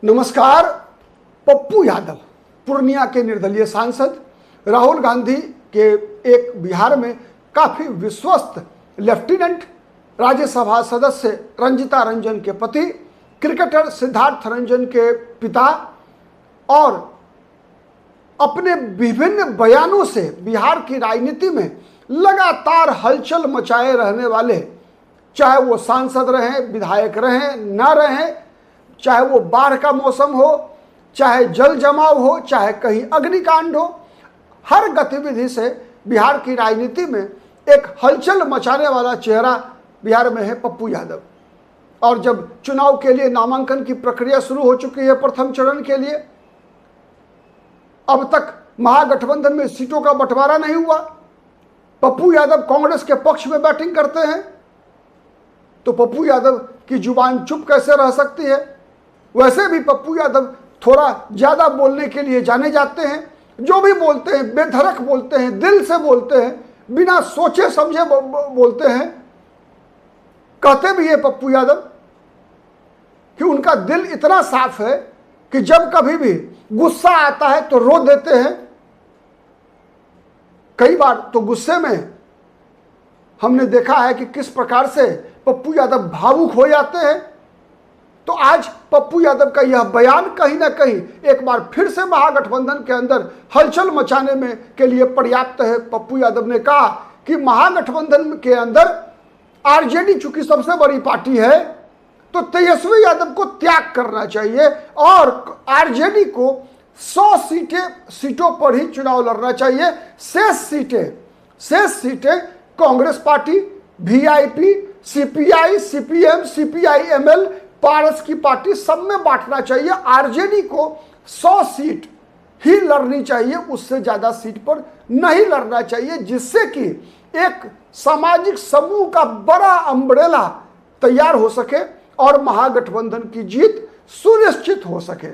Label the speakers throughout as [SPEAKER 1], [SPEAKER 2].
[SPEAKER 1] नमस्कार। पप्पू यादव पूर्णिया के निर्दलीय सांसद, राहुल गांधी के एक बिहार में काफी विश्वस्त लेफ्टिनेंट, राज्यसभा सदस्य रंजिता रंजन के पति, क्रिकेटर सिद्धार्थ रंजन के पिता और अपने विभिन्न बयानों से बिहार की राजनीति में लगातार हलचल मचाए रहने वाले, चाहे वो सांसद रहें, विधायक रहें, न रहें, चाहे वो बाढ़ का मौसम हो, चाहे जल जमाव हो, चाहे कहीं अग्निकांड हो, हर गतिविधि से बिहार की राजनीति में एक हलचल मचाने वाला चेहरा बिहार में है पप्पू यादव। और जब चुनाव के लिए नामांकन की प्रक्रिया शुरू हो चुकी है प्रथम चरण के लिए, अब तक महागठबंधन में सीटों का बंटवारा नहीं हुआ। पप्पू यादव कांग्रेस के पक्ष में बैटिंग करते हैं, तो पप्पू यादव की जुबान चुप कैसे रह सकती है। वैसे भी पप्पू यादव थोड़ा ज्यादा बोलने के लिए जाने जाते हैं। जो भी बोलते हैं बेधड़क बोलते हैं, दिल से बोलते हैं, बिना सोचे समझे बोलते हैं। कहते भी है पप्पू यादव कि उनका दिल इतना साफ है कि जब कभी भी गुस्सा आता है तो रो देते हैं। कई बार तो गुस्से में हमने देखा है कि किस प्रकार से पप्पू यादव भावुक हो जाते हैं। तो आज पप्पू यादव का यह बयान कहीं ना कहीं एक बार फिर से महागठबंधन के अंदर हलचल मचाने में के लिए पर्याप्त है। पप्पू यादव ने कहा कि महागठबंधन के अंदर आरजेडी चूंकि सबसे बड़ी पार्टी है, तो तेजस्वी यादव को त्याग करना चाहिए और आरजेडी को 100 सीटों पर ही चुनाव लड़ना चाहिए। शेष सीटें Congress party, VIP, CPI, CPM, CPI ML, Paras की पार्टी, सब में बांटना चाहिए। आरजेडी को 100 सीट ही लड़नी चाहिए, उससे ज्यादा सीट पर नहीं लड़ना चाहिए, जिससे कि एक सामाजिक समूह का बड़ा अम्ब्रेला तैयार हो सके और महागठबंधन की जीत सुनिश्चित हो सके।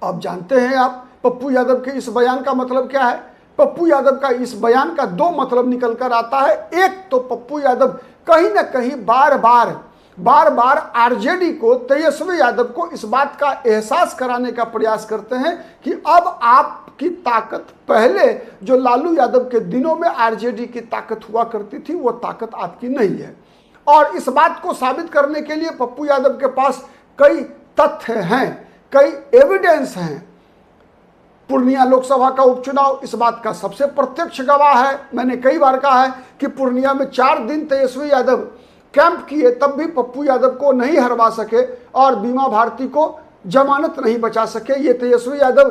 [SPEAKER 1] अब जानते हैं आप पप्पू यादव के इस बयान का मतलब क्या है। पप्पू यादव का इस बयान का दो मतलब निकल कर आता है। एक तो पप्पू यादव कहीं ना कहीं बार बार आरजेडी को, तेजस्वी यादव को इस बात का एहसास कराने का प्रयास करते हैं कि अब आपकी ताकत, पहले जो लालू यादव के दिनों में आरजेडी की ताकत हुआ करती थी, वो ताकत आपकी नहीं है। और इस बात को साबित करने के लिए पप्पू यादव के पास कई तथ्य हैं, कई एविडेंस हैं। पूर्णिया लोकसभा का उपचुनाव इस बात का सबसे प्रत्यक्ष गवाह है। मैंने कई बार कहा है कि पूर्णिया में 4 दिन तेजस्वी यादव कैंप किए, तब भी पप्पू यादव को नहीं हरवा सके और बीमा भारती को जमानत नहीं बचा सके। ये तेजस्वी यादव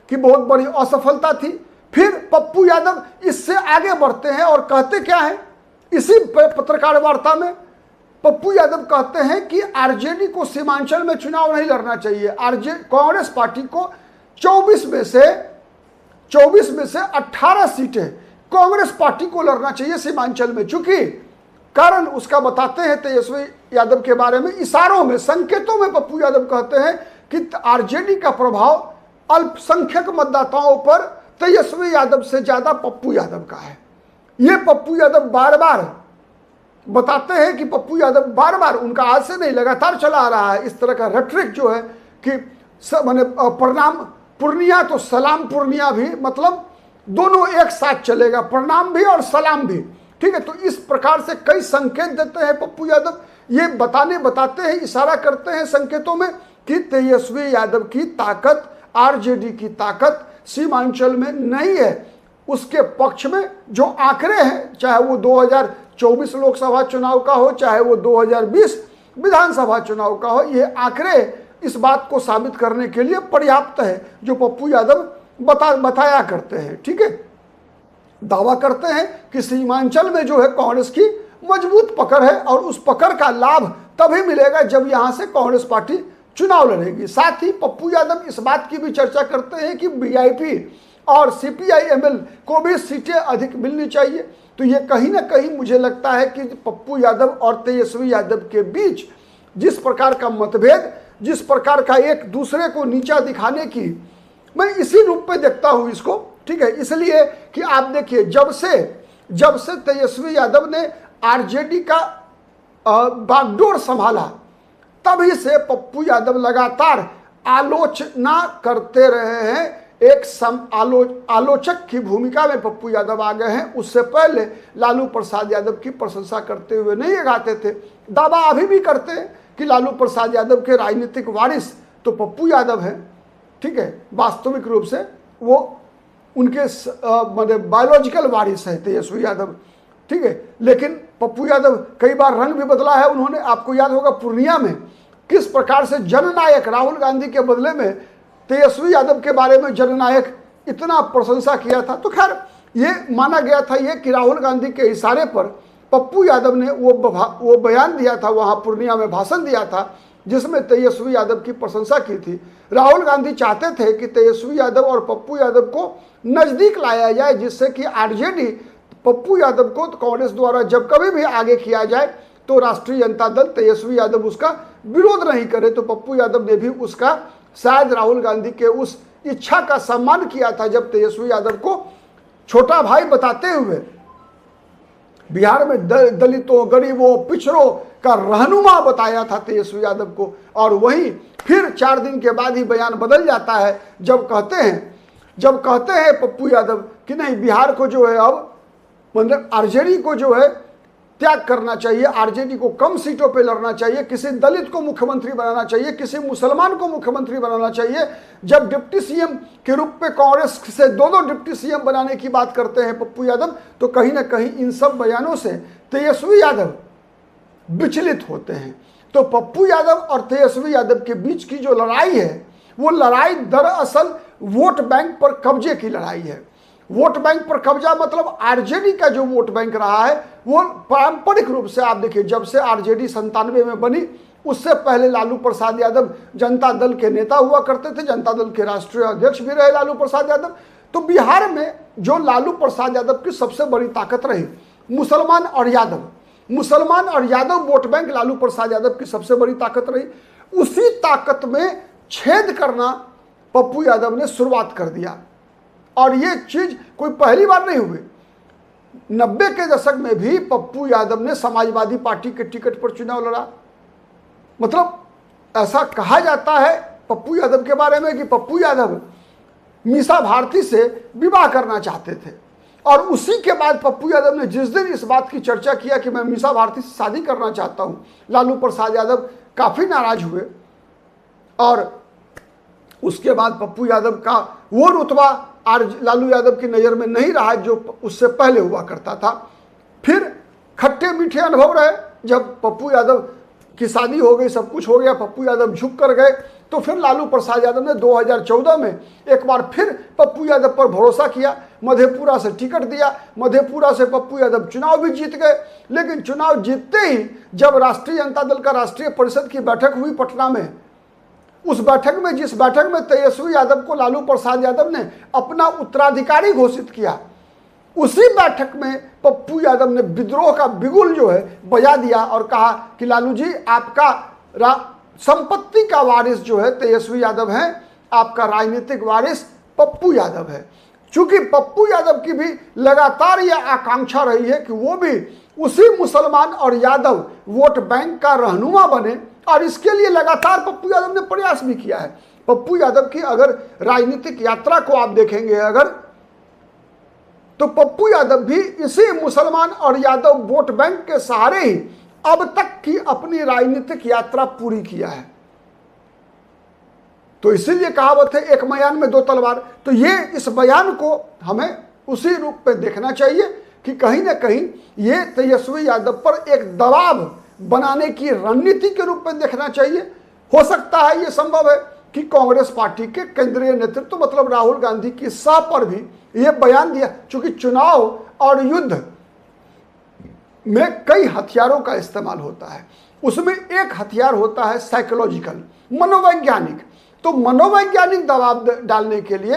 [SPEAKER 1] की बहुत बड़ी असफलता थी। फिर पप्पू यादव इससे आगे बढ़ते हैं और कहते क्या है, इसी पत्रकार वार्ता में पप्पू यादव कहते हैं कि आरजेडी को सीमांचल में चुनाव नहीं लड़ना चाहिए। कांग्रेस पार्टी को 24 में से 18 सीटें कांग्रेस पार्टी को लड़ना चाहिए सीमांचल में। चूंकि कारण उसका बताते हैं तेजस्वी यादव के बारे में, इशारों में, संकेतों में पप्पू यादव कहते हैं कि आरजेडी का प्रभाव अल्पसंख्यक मतदाताओं पर तेजस्वी यादव से ज्यादा पप्पू यादव का है। ये पप्पू यादव बार बार बताते हैं कि पप्पू यादव बार बार, उनका आज से नहीं, लगातार चला आ रहा है इस तरह का रेटरिक जो है कि माने प्रणाम पूर्णिया तो सलाम पूर्णिया भी, मतलब दोनों एक साथ चलेगा, प्रणाम भी और सलाम भी। ठीक है, तो इस प्रकार से कई संकेत देते हैं पप्पू यादव। ये बताते हैं, इशारा करते हैं संकेतों में कि तेजस्वी यादव की ताकत, आरजेडी की ताकत सीमांचल में नहीं है। उसके पक्ष में जो आंकड़े हैं, चाहे वो 2024 लोकसभा चुनाव का हो, चाहे वो 2020 विधानसभा चुनाव का हो, ये आंकड़े इस बात को साबित करने के लिए पर्याप्त है जो पप्पू यादव बताया करते हैं। ठीक है, दावा करते हैं कि सीमांचल में जो है कांग्रेस की मजबूत पकड़ है और उस पकड़ का लाभ तभी मिलेगा जब यहां से कांग्रेस पार्टी चुनाव लड़ेगी। साथ ही पप्पू यादव इस बात की भी चर्चा करते हैं कि वीआईपी और सीपीआई-एमएल को भी सीटें अधिक मिलनी चाहिए। तो ये कहीं ना कहीं मुझे लगता है कि पप्पू यादव और तेजस्वी यादव के बीच जिस प्रकार का मतभेद, जिस प्रकार का एक दूसरे को नीचा दिखाने की, मैं इसी रूप में देखता हूं इसको। ठीक है, इसलिए कि आप देखिए, जब से तेजस्वी यादव ने आरजेडी का बागडोर संभाला, तभी से पप्पू यादव लगातार आलोचना करते रहे हैं, एक आलोचक की भूमिका में पप्पू यादव आ गए हैं। उससे पहले लालू प्रसाद यादव की प्रशंसा करते हुए नहीं गाते थे। दावा अभी भी करते हैं कि लालू प्रसाद यादव के राजनीतिक वारिस तो पप्पू यादव हैं, ठीक है। वास्तविक रूप से वो उनके मतलब बायोलॉजिकल वारिस है तेजस्वी यादव, ठीक है। लेकिन पप्पू यादव कई बार रंग भी बदला है उन्होंने। आपको याद होगा पूर्णिया में किस प्रकार से जननायक राहुल गांधी के बदले में तेजस्वी यादव के बारे में जननायक इतना प्रशंसा किया था। तो खैर ये माना गया था ये कि राहुल गांधी के इशारे पर पप्पू यादव ने वो बयान दिया था, वहाँ पूर्णिया में भाषण दिया था जिसमें तेजस्वी यादव की प्रशंसा की थी। राहुल गांधी चाहते थे कि तेजस्वी यादव और पप्पू यादव को नज़दीक लाया जाए, जिससे कि आरजेडी पप्पू यादव को कांग्रेस द्वारा जब कभी भी आगे किया जाए तो राष्ट्रीय जनता दल तेजस्वी यादव उसका विरोध नहीं करे। तो पप्पू यादव ने भी उसका शायद राहुल गांधी के उस इच्छा का सम्मान किया था, जब तेजस्वी यादव को छोटा भाई बताते हुए बिहार में दलितों, गरीबों, पिछड़ों का रहनुमा बताया था तेजस्वी यादव को। और वहीं फिर 4 दिन के बाद ही बयान बदल जाता है जब कहते हैं पप्पू यादव कि नहीं, बिहार को जो है अब मतलब आरजेडी को जो है त्याग करना चाहिए, आरजेडी को कम सीटों पे लड़ना चाहिए, किसी दलित को मुख्यमंत्री बनाना चाहिए, किसी मुसलमान को मुख्यमंत्री बनाना चाहिए। जब डिप्टी सीएम के रूप में कांग्रेस से 2 डिप्टी सीएम बनाने की बात करते हैं पप्पू यादव, तो कहीं ना कहीं इन सब बयानों से तेजस्वी यादव विचलित होते हैं। तो पप्पू यादव और तेजस्वी यादव के बीच की जो लड़ाई है, वो लड़ाई दरअसल वोट बैंक पर कब्जे की लड़ाई है। वोट बैंक पर कब्जा मतलब आरजेडी का जो वोट बैंक रहा है वो पारंपरिक रूप से आप देखिए, जब से आरजेडी 97 में बनी उससे पहले लालू प्रसाद यादव जनता दल के नेता हुआ करते थे, जनता दल के राष्ट्रीय अध्यक्ष भी रहे लालू प्रसाद यादव। तो बिहार में जो लालू प्रसाद यादव की सबसे बड़ी ताकत रही, मुसलमान और यादव वोट बैंक लालू प्रसाद यादव की सबसे बड़ी ताकत रही। उसी ताकत में छेद करना पप्पू यादव ने शुरुआत कर दिया। और ये चीज कोई पहली बार नहीं हुई। 90 के दशक में भी पप्पू यादव ने समाजवादी पार्टी के टिकट पर चुनाव लड़ा। मतलब ऐसा कहा जाता है पप्पू यादव के बारे में कि पप्पू यादव मीसा भारती से विवाह करना चाहते थे, और उसी के बाद पप्पू यादव ने जिस दिन इस बात की चर्चा किया कि मैं मीसा भारती से शादी करना चाहता हूं, लालू प्रसाद यादव काफी नाराज हुए। और उसके बाद पप्पू यादव का वो रुतबा लालू यादव की नज़र में नहीं रहा जो उससे पहले हुआ करता था। फिर खट्टे मीठे अनुभव रहे, जब पप्पू यादव की शादी हो गई, सब कुछ हो गया, पप्पू यादव झुक कर गए, तो फिर लालू प्रसाद यादव ने 2014 में एक बार फिर पप्पू यादव पर भरोसा किया, मधेपुरा से टिकट दिया। मधेपुरा से पप्पू यादव चुनाव भी जीत गए। लेकिन चुनाव जीतते ही जब राष्ट्रीय जनता दल का राष्ट्रीय परिषद की बैठक हुई पटना में, उस बैठक में, जिस बैठक में तेजस्वी यादव को लालू प्रसाद यादव ने अपना उत्तराधिकारी घोषित किया, उसी बैठक में पप्पू यादव ने विद्रोह का बिगुल जो है बजा दिया और कहा कि लालू जी, आपका संपत्ति का वारिस जो है तेजस्वी यादव है, आपका राजनीतिक वारिस पप्पू यादव है। चूंकि पप्पू यादव की भी लगातार यह आकांक्षा रही है कि वो भी उसी मुसलमान और यादव वोट बैंक का रहनुमा बने, और इसके लिए लगातार पप्पू यादव ने प्रयास भी किया है। पप्पू यादव की अगर राजनीतिक यात्रा को आप देखेंगे अगर, तो पप्पू यादव भी इसी मुसलमान और यादव वोट बैंक के सहारे ही अब तक की अपनी राजनीतिक यात्रा पूरी किया है। तो इसीलिए कहावत है, एक मयान में 2 तलवार। तो ये इस बयान को हमें उसी रूप में देखना चाहिए कि कहीं ना कहीं ये तेजस्वी यादव पर एक दबाव बनाने की रणनीति के रूप में देखना चाहिए। हो सकता है ये संभव है कि कांग्रेस पार्टी के केंद्रीय नेतृत्व मतलब राहुल गांधी की सह पर भी ये बयान दिया, क्योंकि चुनाव और युद्ध में कई हथियारों का इस्तेमाल होता है। उसमें एक हथियार होता है साइकोलॉजिकल, मनोवैज्ञानिक। तो मनोवैज्ञानिक दबाव डालने के लिए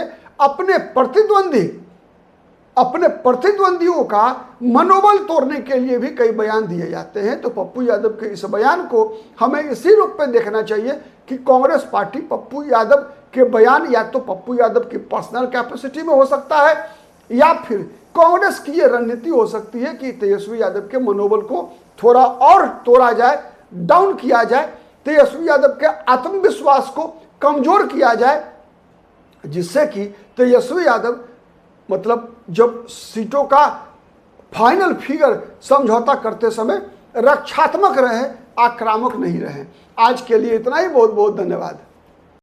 [SPEAKER 1] अपने प्रतिद्वंदियों का मनोबल तोड़ने के लिए भी कई बयान दिए जाते हैं। तो पप्पू यादव के इस बयान को हमें इसी रूप में देखना चाहिए कि कांग्रेस पार्टी पप्पू यादव के बयान या तो पप्पू यादव की पर्सनल कैपेसिटी में हो सकता है, या फिर कांग्रेस की ये रणनीति हो सकती है कि तेजस्वी यादव के मनोबल को थोड़ा और तोड़ा जाए, डाउन किया जाए, तेजस्वी यादव के आत्मविश्वास को कमज़ोर किया जाए, जिससे कि तेजस्वी यादव मतलब जब सीटों का फाइनल फिगर समझौता करते समय रक्षात्मक रहे, आक्रामक नहीं रहे। आज के लिए इतना ही। बहुत बहुत धन्यवाद।